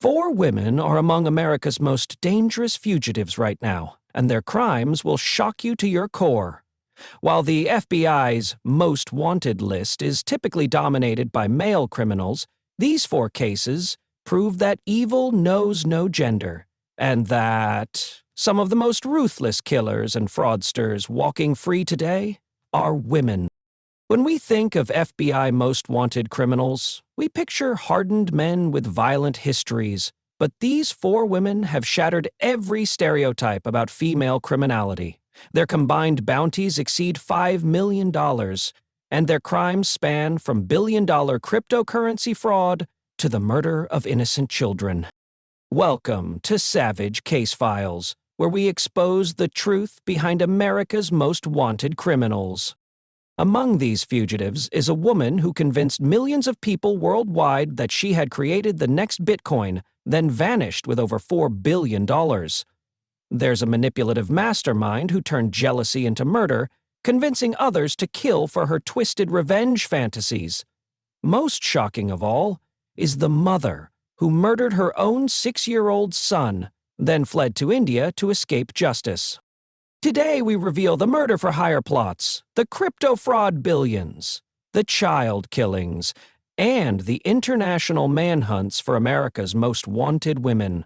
Four women are among America's most dangerous fugitives right now, and their crimes will shock you to your core. While the FBI's Most Wanted list is typically dominated by male criminals, these four cases prove that evil knows no gender, and that some of the most ruthless killers and fraudsters walking free today are women. When we think of FBI Most Wanted criminals, we picture hardened men with violent histories, but these four women have shattered every stereotype about female criminality. Their combined bounties exceed $5 million, and their crimes span from billion-dollar cryptocurrency fraud to the murder of innocent children. Welcome to Savage Case Files, where we expose the truth behind America's most wanted criminals. Among these fugitives is a woman who convinced millions of people worldwide that she had created the next Bitcoin, then vanished with over $4 billion. There's a manipulative mastermind who turned jealousy into murder, convincing others to kill for her twisted revenge fantasies. Most shocking of all is the mother who murdered her own 6-year-old son, then fled to India to escape justice. Today we reveal the murder-for-hire plots, the crypto fraud billions, the child killings, and the international manhunts for America's most wanted women.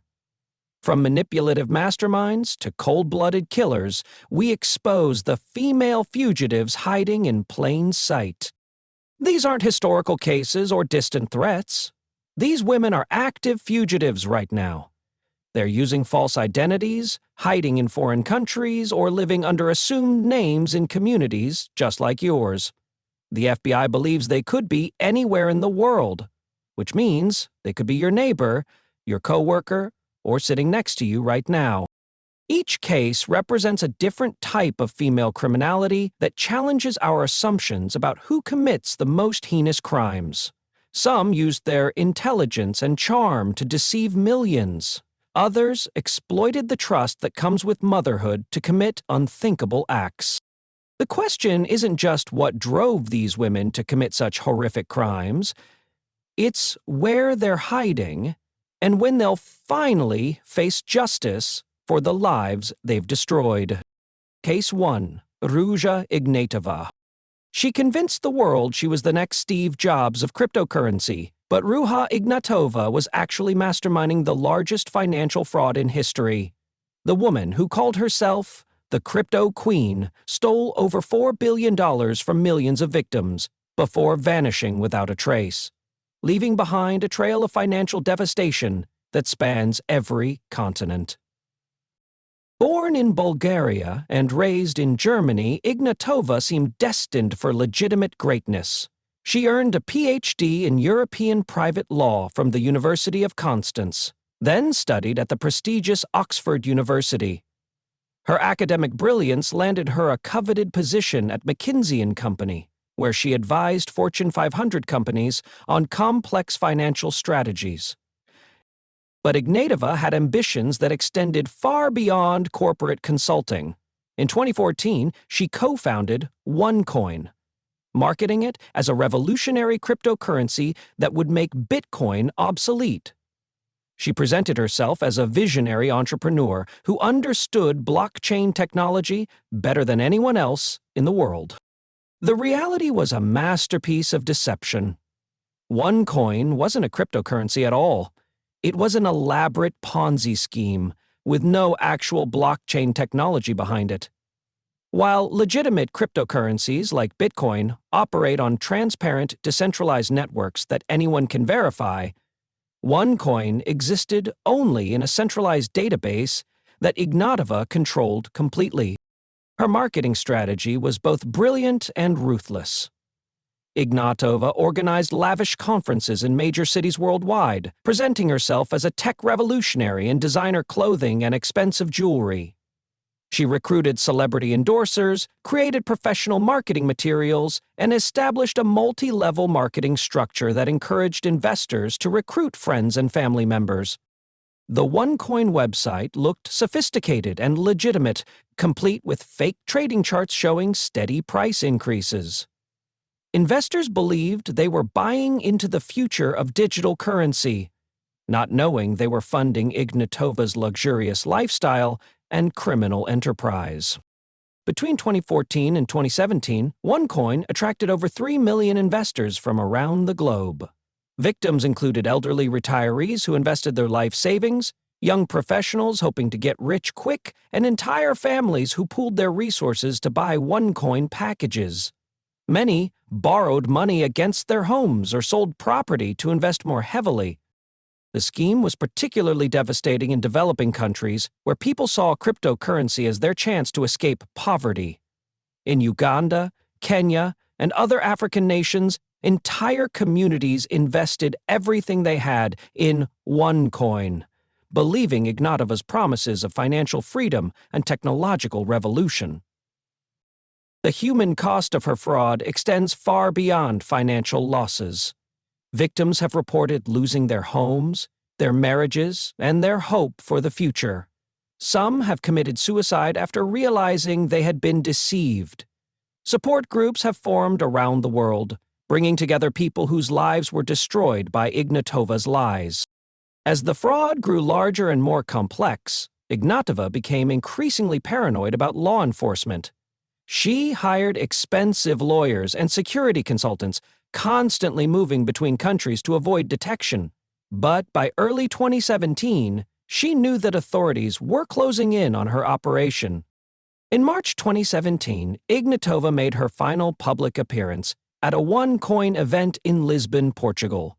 From manipulative masterminds to cold-blooded killers, we expose the female fugitives hiding in plain sight. These aren't historical cases or distant threats. These women are active fugitives right now. They're using false identities, hiding in foreign countries, or living under assumed names in communities just like yours. The FBI believes they could be anywhere in the world, which means they could be your neighbor, your coworker, or sitting next to you right now. Each case represents a different type of female criminality that challenges our assumptions about who commits the most heinous crimes. Some used their intelligence and charm to deceive millions. Others exploited the trust that comes with motherhood to commit unthinkable acts. The question isn't just what drove these women to commit such horrific crimes. It's where they're hiding and when they'll finally face justice for the lives they've destroyed. Case 1. Ruja Ignatova. She convinced the world she was the next Steve Jobs of cryptocurrency, but Ruja Ignatova was actually masterminding the largest financial fraud in history. The woman who called herself the Crypto Queen stole over $4 billion from millions of victims before vanishing without a trace, leaving behind a trail of financial devastation that spans every continent. Born in Bulgaria and raised in Germany, Ignatova seemed destined for legitimate greatness. She earned a PhD in European private law from the University of Constance, then studied at the prestigious Oxford University. Her academic brilliance landed her a coveted position at McKinsey & Company, where she advised Fortune 500 companies on complex financial strategies. But Ignatova had ambitions that extended far beyond corporate consulting. In 2014, she co-founded OneCoin, marketing it as a revolutionary cryptocurrency that would make Bitcoin obsolete. She presented herself as a visionary entrepreneur who understood blockchain technology better than anyone else in the world. The reality was a masterpiece of deception. OneCoin wasn't a cryptocurrency at all. It was an elaborate Ponzi scheme with no actual blockchain technology behind it. While legitimate cryptocurrencies like Bitcoin operate on transparent, decentralized networks that anyone can verify, OneCoin existed only in a centralized database that Ignatova controlled completely. Her marketing strategy was both brilliant and ruthless. Ignatova organized lavish conferences in major cities worldwide, presenting herself as a tech revolutionary in designer clothing and expensive jewelry. She recruited celebrity endorsers, created professional marketing materials, and established a multi-level marketing structure that encouraged investors to recruit friends and family members. The OneCoin website looked sophisticated and legitimate, complete with fake trading charts showing steady price increases. Investors believed they were buying into the future of digital currency, not knowing they were funding Ignatova's luxurious lifestyle and criminal enterprise. Between 2014 and 2017, OneCoin attracted over 3 million investors from around the globe. Victims included elderly retirees who invested their life savings, young professionals hoping to get rich quick, and entire families who pooled their resources to buy OneCoin packages. Many borrowed money against their homes or sold property to invest more heavily. The scheme was particularly devastating in developing countries where people saw cryptocurrency as their chance to escape poverty. In Uganda, Kenya, and other African nations, entire communities invested everything they had in OneCoin, believing Ignatova's promises of financial freedom and technological revolution. The human cost of her fraud extends far beyond financial losses. Victims have reported losing their homes, their marriages, and their hope for the future. Some have committed suicide after realizing they had been deceived. Support groups have formed around the world, bringing together people whose lives were destroyed by Ignatova's lies. As the fraud grew larger and more complex, Ignatova became increasingly paranoid about law enforcement. She hired expensive lawyers and security consultants, constantly moving between countries to avoid detection. But by early 2017, she knew that authorities were closing in on her operation. In March 2017, Ignatova made her final public appearance at a OneCoin event in Lisbon, Portugal.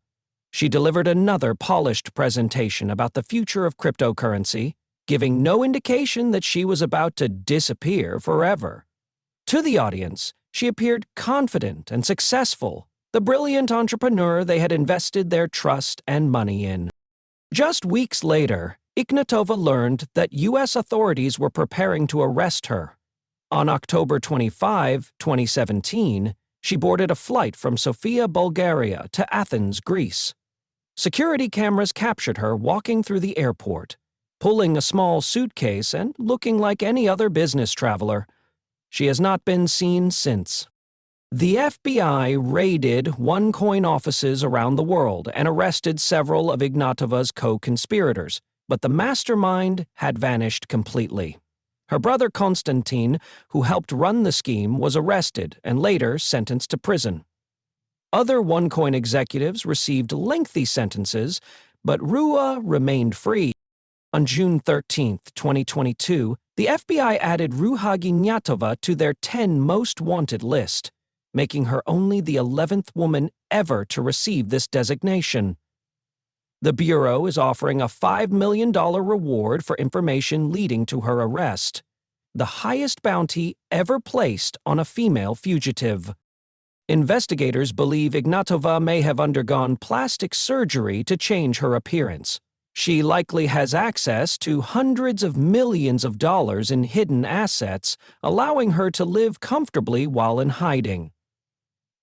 She delivered another polished presentation about the future of cryptocurrency, giving no indication that she was about to disappear forever. To the audience, she appeared confident and successful, the brilliant entrepreneur they had invested their trust and money in. Just weeks later, Ignatova learned that U.S. authorities were preparing to arrest her. On October 25, 2017, she boarded a flight from Sofia, Bulgaria to Athens, Greece. Security cameras captured her walking through the airport, pulling a small suitcase and looking like any other business traveler. She has not been seen since. The FBI raided OneCoin offices around the world and arrested several of Ignatova's co-conspirators, but the mastermind had vanished completely. Her brother Konstantin, who helped run the scheme, was arrested and later sentenced to prison. Other OneCoin executives received lengthy sentences, but Rua remained free. On June 13, 2022, the FBI added Ruha Ignatova to their 10 Most Wanted list, making her only the 11th woman ever to receive this designation. The Bureau is offering a $5 million reward for information leading to her arrest, the highest bounty ever placed on a female fugitive. Investigators believe Ignatova may have undergone plastic surgery to change her appearance. She likely has access to hundreds of millions of dollars in hidden assets, allowing her to live comfortably while in hiding.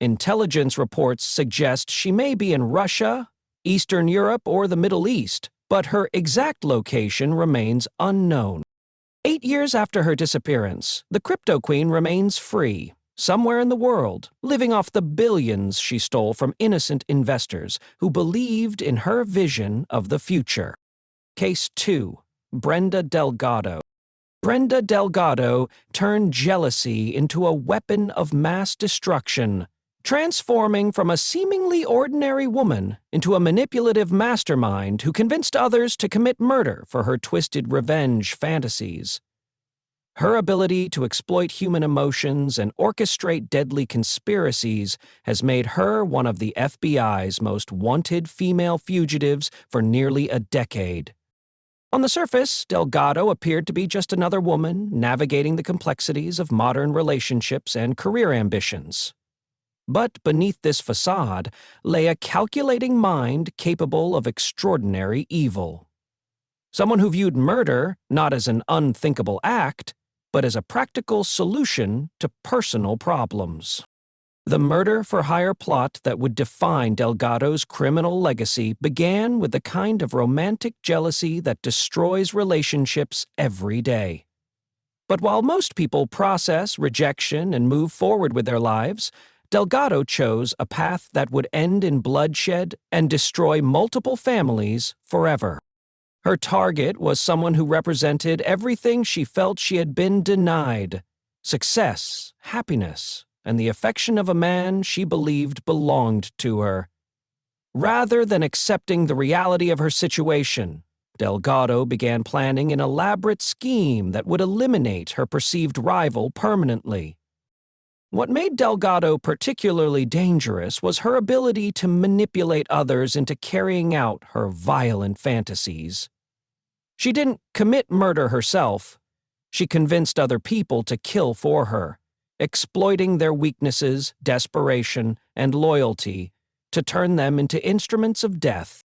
Intelligence reports suggest she may be in Russia, Eastern Europe, or the Middle East, but her exact location remains unknown. 8 years after her disappearance, the crypto queen remains free, somewhere in the world, living off the billions she stole from innocent investors who believed in her vision of the future. Case 2. Brenda Delgado. Brenda Delgado turned jealousy into a weapon of mass destruction, transforming from a seemingly ordinary woman into a manipulative mastermind who convinced others to commit murder for her twisted revenge fantasies. Her ability to exploit human emotions and orchestrate deadly conspiracies has made her one of the FBI's most wanted female fugitives for nearly a decade. On the surface, Delgado appeared to be just another woman navigating the complexities of modern relationships and career ambitions. But beneath this facade lay a calculating mind capable of extraordinary evil. Someone who viewed murder not as an unthinkable act, but as a practical solution to personal problems. The murder-for-hire plot that would define Delgado's criminal legacy began with the kind of romantic jealousy that destroys relationships every day. But while most people process rejection and move forward with their lives, Delgado chose a path that would end in bloodshed and destroy multiple families forever. Her target was someone who represented everything she felt she had been denied: success, happiness, and the affection of a man she believed belonged to her. Rather than accepting the reality of her situation, Delgado began planning an elaborate scheme that would eliminate her perceived rival permanently. What made Delgado particularly dangerous was her ability to manipulate others into carrying out her violent fantasies. She didn't commit murder herself. She convinced other people to kill for her, exploiting their weaknesses, desperation, and loyalty to turn them into instruments of death.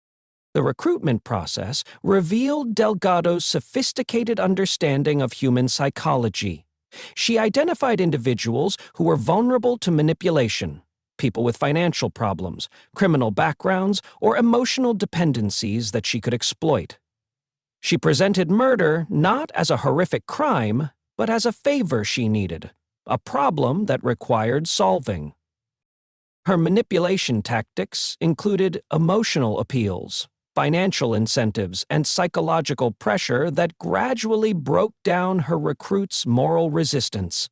The recruitment process revealed Delgado's sophisticated understanding of human psychology. She identified individuals who were vulnerable to manipulation: people with financial problems, criminal backgrounds, or emotional dependencies that she could exploit. She presented murder not as a horrific crime, but as a favor she needed, a problem that required solving. Her manipulation tactics included emotional appeals, financial incentives, and psychological pressure that gradually broke down her recruits' moral resistance.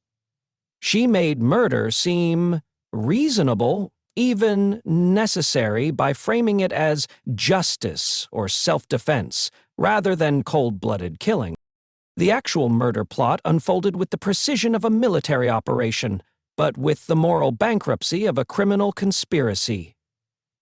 She made murder seem reasonable, even necessary, by framing it as justice or self-defense, rather than cold-blooded killing. The actual murder plot unfolded with the precision of a military operation, but with the moral bankruptcy of a criminal conspiracy.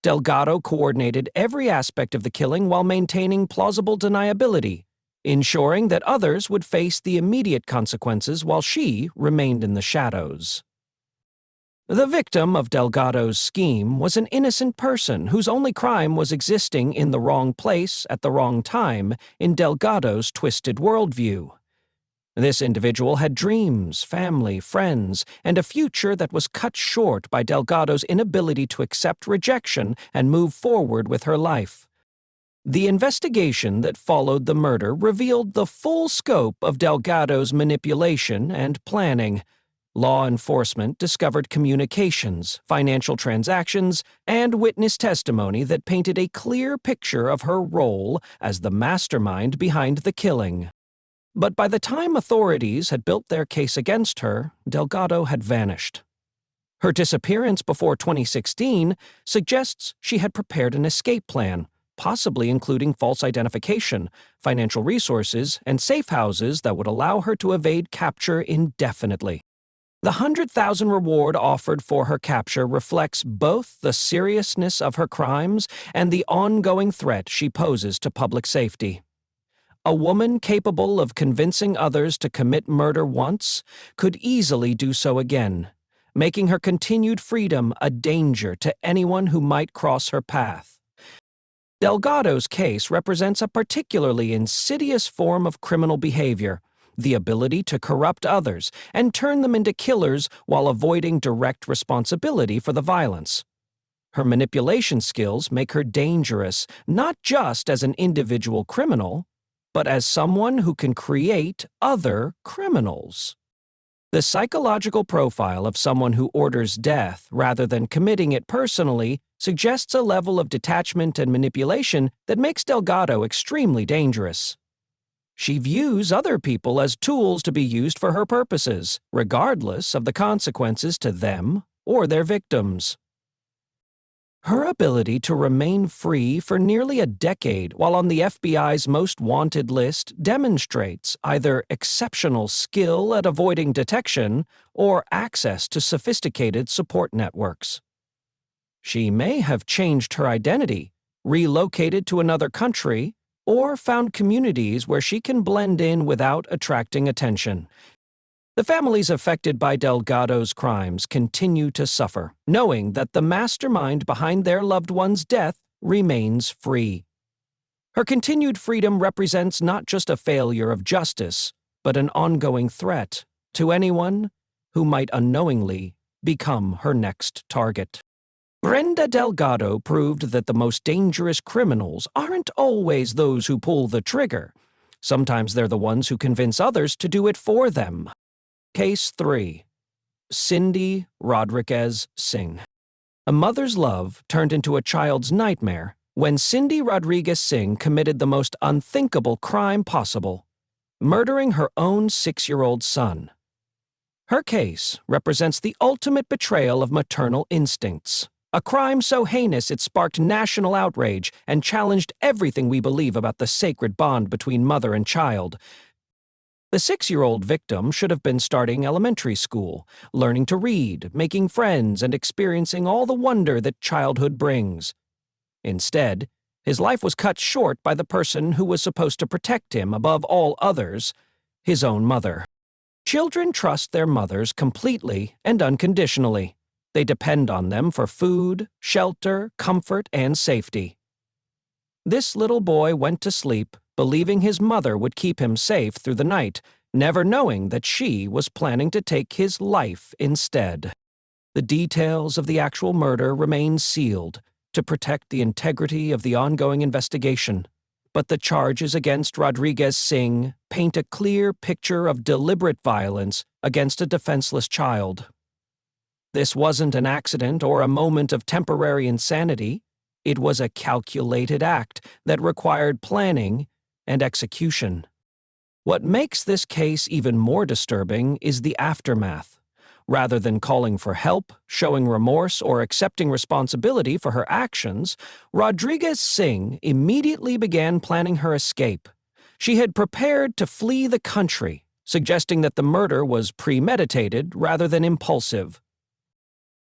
Delgado coordinated every aspect of the killing while maintaining plausible deniability, ensuring that others would face the immediate consequences while she remained in the shadows. The victim of Delgado's scheme was an innocent person whose only crime was existing in the wrong place at the wrong time in Delgado's twisted worldview. This individual had dreams, family, friends, and a future that was cut short by Delgado's inability to accept rejection and move forward with her life. The investigation that followed the murder revealed the full scope of Delgado's manipulation and planning. Law enforcement discovered communications, financial transactions, and witness testimony that painted a clear picture of her role as the mastermind behind the killing. But by the time authorities had built their case against her, Delgado had vanished. Her disappearance before 2016 suggests she had prepared an escape plan, possibly including false identification, financial resources, and safe houses that would allow her to evade capture indefinitely. The $100,000 reward offered for her capture reflects both the seriousness of her crimes and the ongoing threat she poses to public safety. A woman capable of convincing others to commit murder once could easily do so again, making her continued freedom a danger to anyone who might cross her path. Delgado's case represents a particularly insidious form of criminal behavior: the ability to corrupt others and turn them into killers while avoiding direct responsibility for the violence. Her manipulation skills make her dangerous not just as an individual criminal, but as someone who can create other criminals. The psychological profile of someone who orders death rather than committing it personally suggests a level of detachment and manipulation that makes Delgado extremely dangerous. She views other people as tools to be used for her purposes, regardless of the consequences to them or their victims. Her ability to remain free for nearly a decade while on the FBI's Most Wanted list demonstrates either exceptional skill at avoiding detection or access to sophisticated support networks. She may have changed her identity, relocated to another country, or found communities where she can blend in without attracting attention. The families affected by Delgado's crimes continue to suffer, knowing that the mastermind behind their loved one's death remains free. Her continued freedom represents not just a failure of justice, but an ongoing threat to anyone who might unknowingly become her next target. Brenda Delgado proved that the most dangerous criminals aren't always those who pull the trigger. Sometimes they're the ones who convince others to do it for them. Case 3. Cindy Rodriguez Singh. A mother's love turned into a child's nightmare when Cindy Rodriguez Singh committed the most unthinkable crime possible, murdering her own 6-year-old son. Her case represents the ultimate betrayal of maternal instincts, a crime so heinous it sparked national outrage and challenged everything we believe about the sacred bond between mother and child. The 6-year-old victim should have been starting elementary school, learning to read, making friends, and experiencing all the wonder that childhood brings. Instead, his life was cut short by the person who was supposed to protect him above all others, his own mother. Children trust their mothers completely and unconditionally. They depend on them for food, shelter, comfort, and safety. This little boy went to sleep believing his mother would keep him safe through the night, never knowing that she was planning to take his life instead. The details of the actual murder remain sealed to protect the integrity of the ongoing investigation, but the charges against Rodriguez Singh paint a clear picture of deliberate violence against a defenseless child. This wasn't an accident or a moment of temporary insanity. It was a calculated act that required planning and execution. What makes this case even more disturbing is the aftermath. Rather than calling for help, showing remorse, or accepting responsibility for her actions, Rodriguez Singh immediately began planning her escape. She had prepared to flee the country, suggesting that the murder was premeditated rather than impulsive.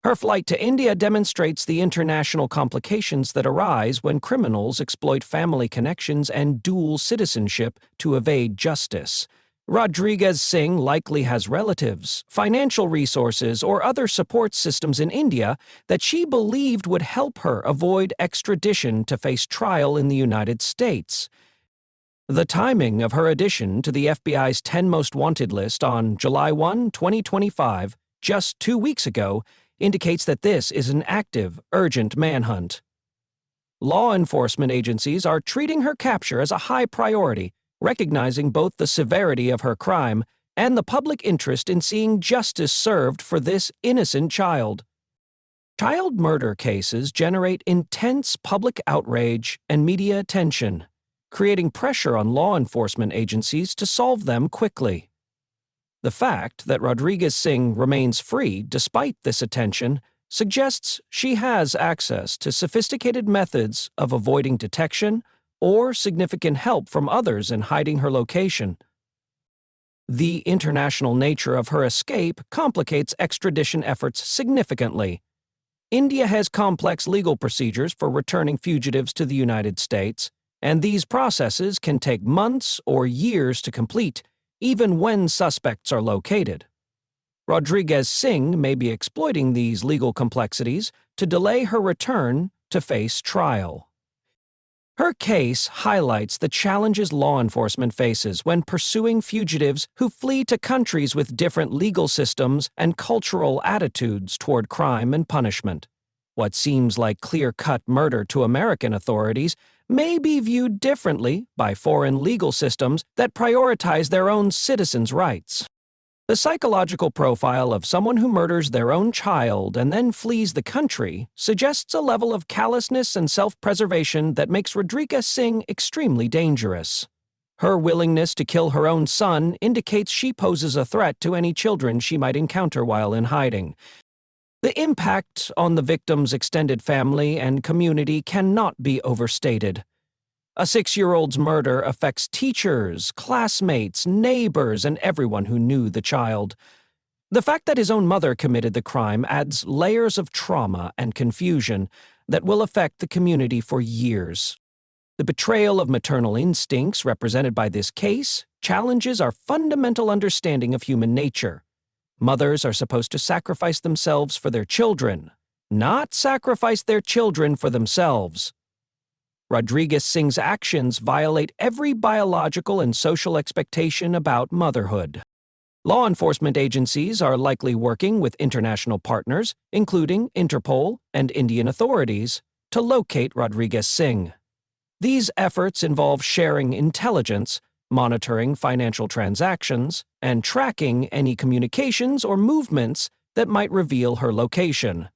Her flight to India demonstrates the international complications that arise when criminals exploit family connections and dual citizenship to evade justice. Rodriguez Singh likely has relatives, financial resources, or other support systems in India that she believed would help her avoid extradition to face trial in the United States. The timing of her addition to the FBI's 10 Most Wanted list on July 1, 2025, just 2 weeks ago, indicates that this is an active, urgent manhunt. Law enforcement agencies are treating her capture as a high priority, recognizing both the severity of her crime and the public interest in seeing justice served for this innocent child. Child murder cases generate intense public outrage and media attention, creating pressure on law enforcement agencies to solve them quickly. The fact that Rodriguez Singh remains free despite this attention suggests she has access to sophisticated methods of avoiding detection or significant help from others in hiding her location. The international nature of her escape complicates extradition efforts significantly. India has complex legal procedures for returning fugitives to the United States, and these processes can take months or years to complete, even when suspects are located. Rodriguez Singh may be exploiting these legal complexities to delay her return to face trial. Her case highlights the challenges law enforcement faces when pursuing fugitives who flee to countries with different legal systems and cultural attitudes toward crime and punishment. What seems like clear-cut murder to American authorities may be viewed differently by foreign legal systems that prioritize their own citizens' rights. The psychological profile of someone who murders their own child and then flees the country suggests a level of callousness and self-preservation that makes Rodriguez Singh extremely dangerous. Her willingness to kill her own son indicates she poses a threat to any children she might encounter while in hiding. The impact on the victim's extended family and community cannot be overstated. A 6-year-old's murder affects teachers, classmates, neighbors, and everyone who knew the child. The fact that his own mother committed the crime adds layers of trauma and confusion that will affect the community for years. The betrayal of maternal instincts represented by this case challenges our fundamental understanding of human nature. Mothers are supposed to sacrifice themselves for their children, not sacrifice their children for themselves. Rodriguez Singh's actions violate every biological and social expectation about motherhood. Law enforcement agencies are likely working with international partners, including Interpol and Indian authorities, to locate Rodriguez Singh. These efforts involve sharing intelligence, monitoring financial transactions, and tracking any communications or movements that might reveal her location.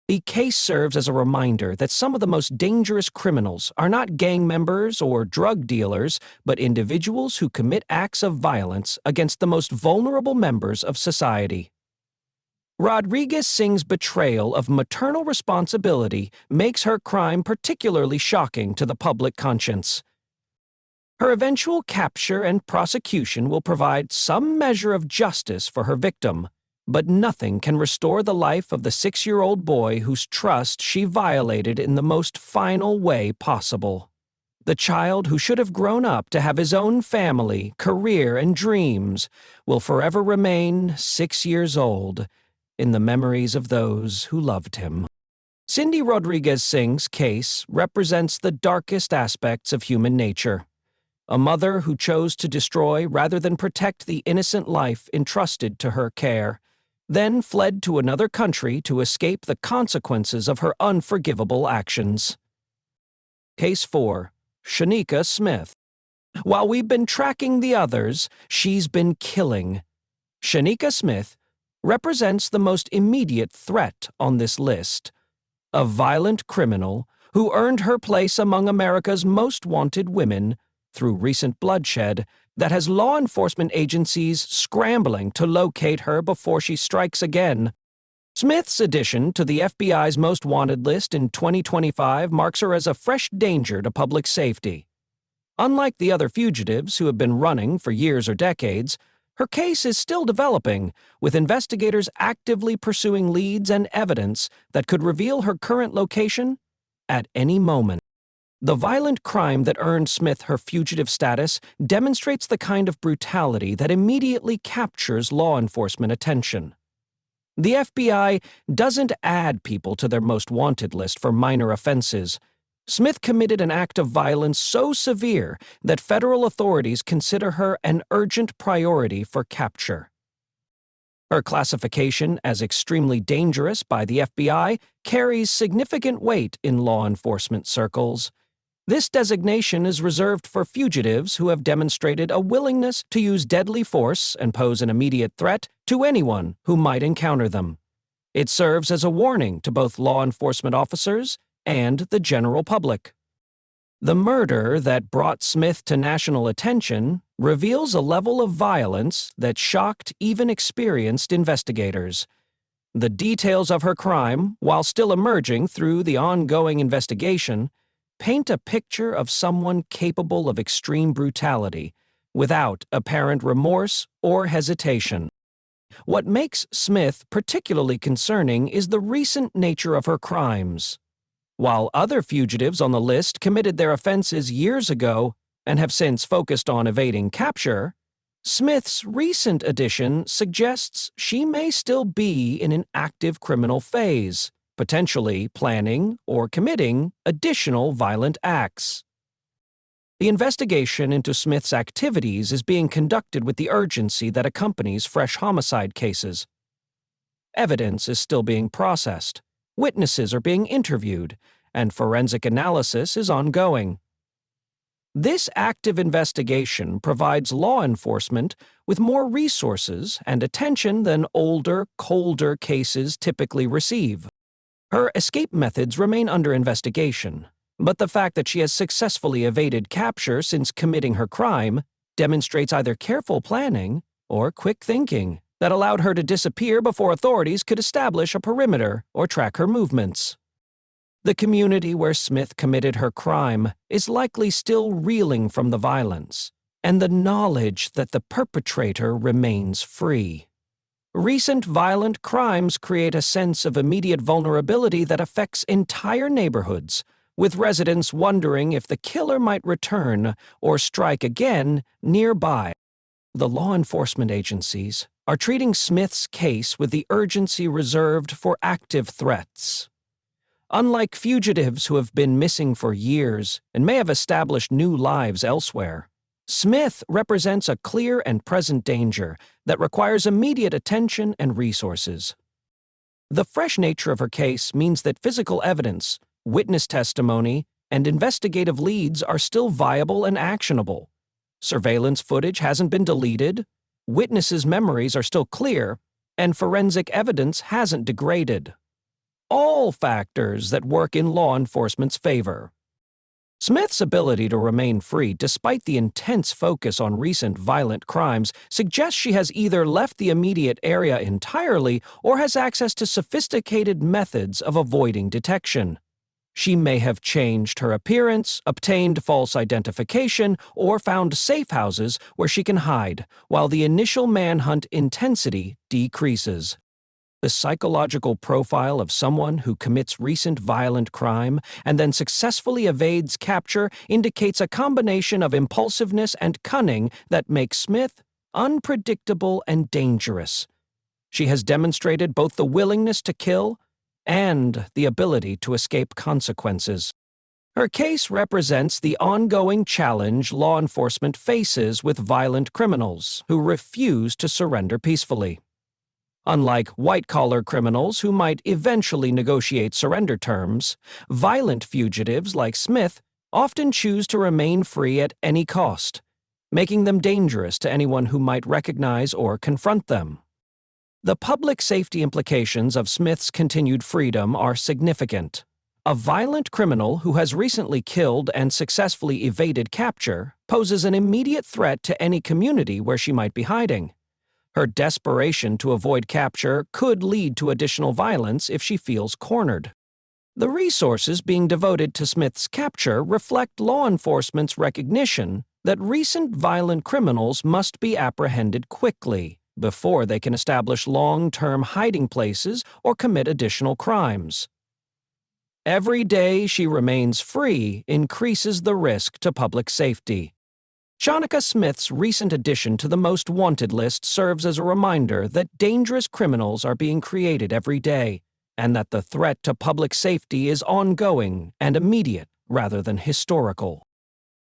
The case serves as a reminder that some of the most dangerous criminals are not gang members or drug dealers, but individuals who commit acts of violence against the most vulnerable members of society. Rodriguez Singh's betrayal of maternal responsibility makes her crime particularly shocking to the public conscience. Her eventual capture and prosecution will provide some measure of justice for her victim, but nothing can restore the life of the 6-year-old boy whose trust she violated in the most final way possible. The child who should have grown up to have his own family, career, and dreams will forever remain 6 years old in the memories of those who loved him. Cindy Rodriguez Singh's case represents the darkest aspects of human nature. A mother who chose to destroy rather than protect the innocent life entrusted to her care, then fled to another country to escape the consequences of her unforgivable actions. Case 4. Shanika Smith. While we've been tracking the others, she's been killing. Shanika Smith represents the most immediate threat on this list. A violent criminal who earned her place among America's most wanted women through recent bloodshed that has law enforcement agencies scrambling to locate her before she strikes again. Smith's addition to the FBI's Most Wanted list in 2025 marks her as a fresh danger to public safety. Unlike the other fugitives who have been running for years or decades, her case is still developing, with investigators actively pursuing leads and evidence that could reveal her current location at any moment. The violent crime that earned Smith her fugitive status demonstrates the kind of brutality that immediately captures law enforcement attention. The FBI doesn't add people to their most wanted list for minor offenses. Smith committed an act of violence so severe that federal authorities consider her an urgent priority for capture. Her classification as extremely dangerous by the FBI carries significant weight in law enforcement circles. This designation is reserved for fugitives who have demonstrated a willingness to use deadly force and pose an immediate threat to anyone who might encounter them. It serves as a warning to both law enforcement officers and the general public. The murder that brought Smith to national attention reveals a level of violence that shocked even experienced investigators. The details of her crime, while still emerging through the ongoing investigation, paint a picture of someone capable of extreme brutality, without apparent remorse or hesitation. What makes Smith particularly concerning is the recent nature of her crimes. While other fugitives on the list committed their offenses years ago and have since focused on evading capture, Smith's recent addition suggests she may still be in an active criminal phase, potentially planning or committing additional violent acts. The investigation into Smith's activities is being conducted with the urgency that accompanies fresh homicide cases. Evidence is still being processed, witnesses are being interviewed, and forensic analysis is ongoing. This active investigation provides law enforcement with more resources and attention than older, colder cases typically receive. Her escape methods remain under investigation, but the fact that she has successfully evaded capture since committing her crime demonstrates either careful planning or quick thinking that allowed her to disappear before authorities could establish a perimeter or track her movements. The community where Smith committed her crime is likely still reeling from the violence and the knowledge that the perpetrator remains free. Recent violent crimes create a sense of immediate vulnerability that affects entire neighborhoods, with residents wondering if the killer might return or strike again nearby. The law enforcement agencies are treating Smith's case with the urgency reserved for active threats. Unlike fugitives who have been missing for years and may have established new lives elsewhere, Smith represents a clear and present danger that requires immediate attention and resources. The fresh nature of her case means that physical evidence, witness testimony, and investigative leads are still viable and actionable. Surveillance footage hasn't been deleted, witnesses' memories are still clear, and forensic evidence hasn't degraded. All factors that work in law enforcement's favor. Smith's ability to remain free despite the intense focus on recent violent crimes suggests she has either left the immediate area entirely or has access to sophisticated methods of avoiding detection. She may have changed her appearance, obtained false identification, or found safe houses where she can hide, while the initial manhunt intensity decreases. The psychological profile of someone who commits recent violent crime and then successfully evades capture indicates a combination of impulsiveness and cunning that makes Smith unpredictable and dangerous. She has demonstrated both the willingness to kill and the ability to escape consequences. Her case represents the ongoing challenge law enforcement faces with violent criminals who refuse to surrender peacefully. Unlike white-collar criminals who might eventually negotiate surrender terms, violent fugitives like Smith often choose to remain free at any cost, making them dangerous to anyone who might recognize or confront them. The public safety implications of Smith's continued freedom are significant. A violent criminal who has recently killed and successfully evaded capture poses an immediate threat to any community where she might be hiding. Her desperation to avoid capture could lead to additional violence if she feels cornered. The resources being devoted to Smith's capture reflect law enforcement's recognition that recent violent criminals must be apprehended quickly before they can establish long-term hiding places or commit additional crimes. Every day she remains free increases the risk to public safety. Shanika Smith's recent addition to the Most Wanted list serves as a reminder that dangerous criminals are being created every day, and that the threat to public safety is ongoing and immediate rather than historical.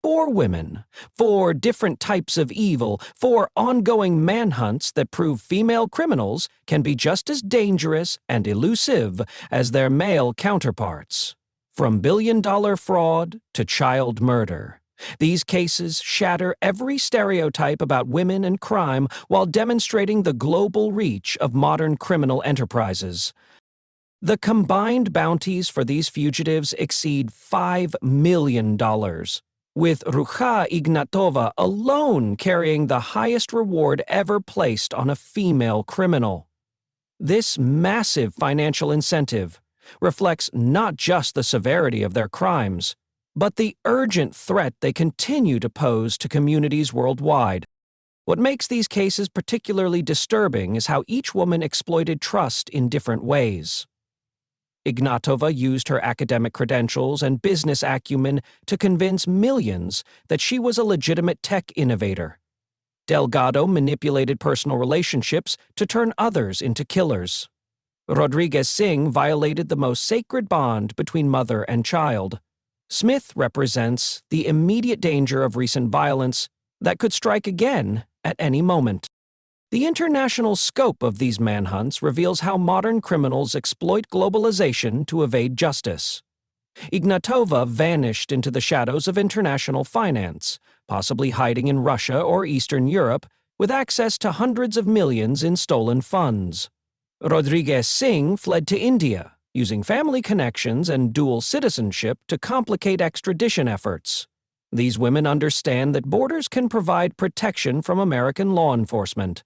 For women, for different types of evil, for ongoing manhunts that prove female criminals can be just as dangerous and elusive as their male counterparts. From billion-dollar fraud to child murder, these cases shatter every stereotype about women and crime while demonstrating the global reach of modern criminal enterprises. The combined bounties for these fugitives exceed $5 million, with Rucha Ignatova alone carrying the highest reward ever placed on a female criminal. This massive financial incentive reflects not just the severity of their crimes, but the urgent threat they continue to pose to communities worldwide. What makes these cases particularly disturbing is how each woman exploited trust in different ways. Ignatova used her academic credentials and business acumen to convince millions that she was a legitimate tech innovator. Delgado manipulated personal relationships to turn others into killers. Rodriguez Singh violated the most sacred bond between mother and child. Smith represents the immediate danger of recent violence that could strike again at any moment. The international scope of these manhunts reveals how modern criminals exploit globalization to evade justice. Ignatova vanished into the shadows of international finance, possibly hiding in Russia or Eastern Europe, with access to hundreds of millions in stolen funds. Rodriguez Singh fled to India, using family connections and dual citizenship to complicate extradition efforts. These women understand that borders can provide protection from American law enforcement.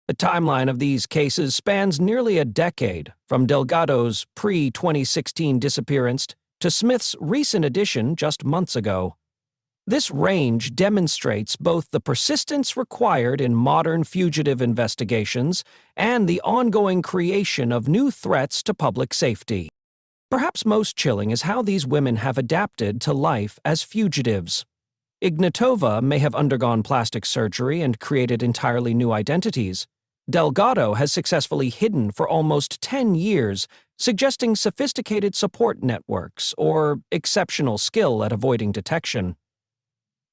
The timeline of these cases spans nearly a decade, from Delgado's pre-2016 disappearance to Smith's recent addition just months ago. This range demonstrates both the persistence required in modern fugitive investigations and the ongoing creation of new threats to public safety. Perhaps most chilling is how these women have adapted to life as fugitives. Ignatova may have undergone plastic surgery and created entirely new identities. Delgado has successfully hidden for almost 10 years, suggesting sophisticated support networks or exceptional skill at avoiding detection.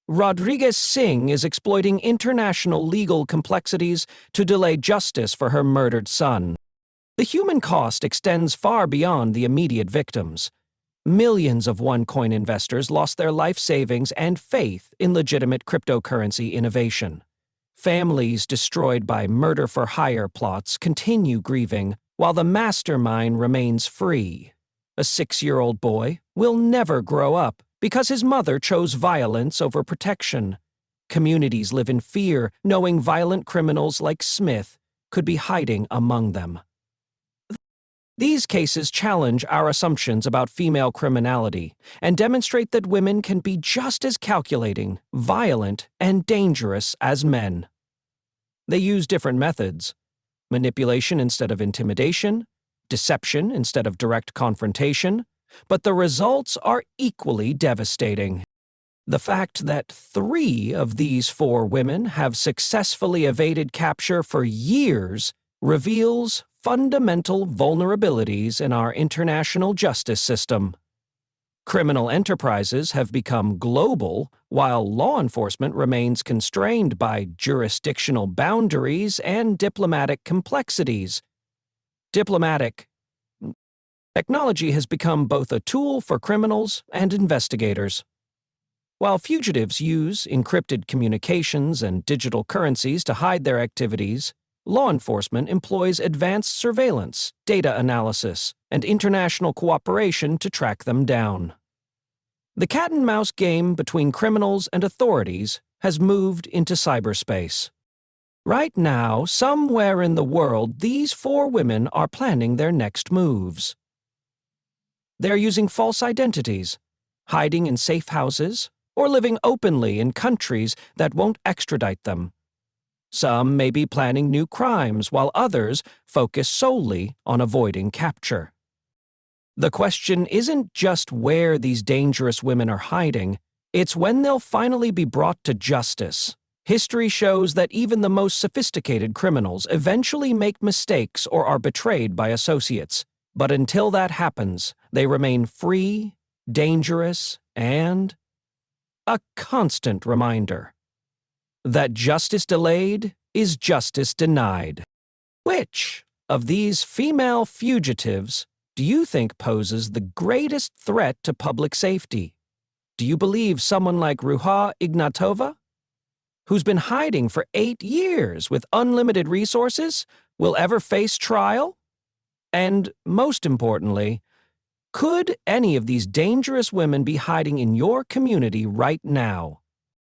Rodriguez Singh is exploiting international legal complexities to delay justice for her murdered son. The human cost extends far beyond the immediate victims. Millions of OneCoin investors lost their life savings and faith in legitimate cryptocurrency innovation. Families destroyed by murder-for-hire plots continue grieving, while the mastermind remains free. A 6-year-old boy will never grow up because his mother chose violence over protection. Communities live in fear, knowing violent criminals like Smith could be hiding among them. These cases challenge our assumptions about female criminality and demonstrate that women can be just as calculating, violent, and dangerous as men. They use different methods: manipulation instead of intimidation, deception instead of direct confrontation, but the results are equally devastating. The fact that 3 of these 4 women have successfully evaded capture for years reveals fundamental vulnerabilities in our international justice system. Criminal enterprises have become global, while law enforcement remains constrained by jurisdictional boundaries and diplomatic complexities. Technology has become both a tool for criminals and investigators. While fugitives use encrypted communications and digital currencies to hide their activities, law enforcement employs advanced surveillance, data analysis, and international cooperation to track them down. The cat-and-mouse game between criminals and authorities has moved into cyberspace. Right now, somewhere in the world, these 4 women are planning their next moves. They're using false identities, hiding in safe houses, or living openly in countries that won't extradite them. Some may be planning new crimes, while others focus solely on avoiding capture. The question isn't just where these dangerous women are hiding, it's when they'll finally be brought to justice. History shows that even the most sophisticated criminals eventually make mistakes or are betrayed by associates. But until that happens, they remain free, dangerous, and a constant reminder that justice delayed is justice denied. Which of these female fugitives do you think poses the greatest threat to public safety? Do you believe someone like Ruha Ignatova, who's been hiding for 8 years with unlimited resources, will ever face trial? And most importantly, could any of these dangerous women be hiding in your community right now?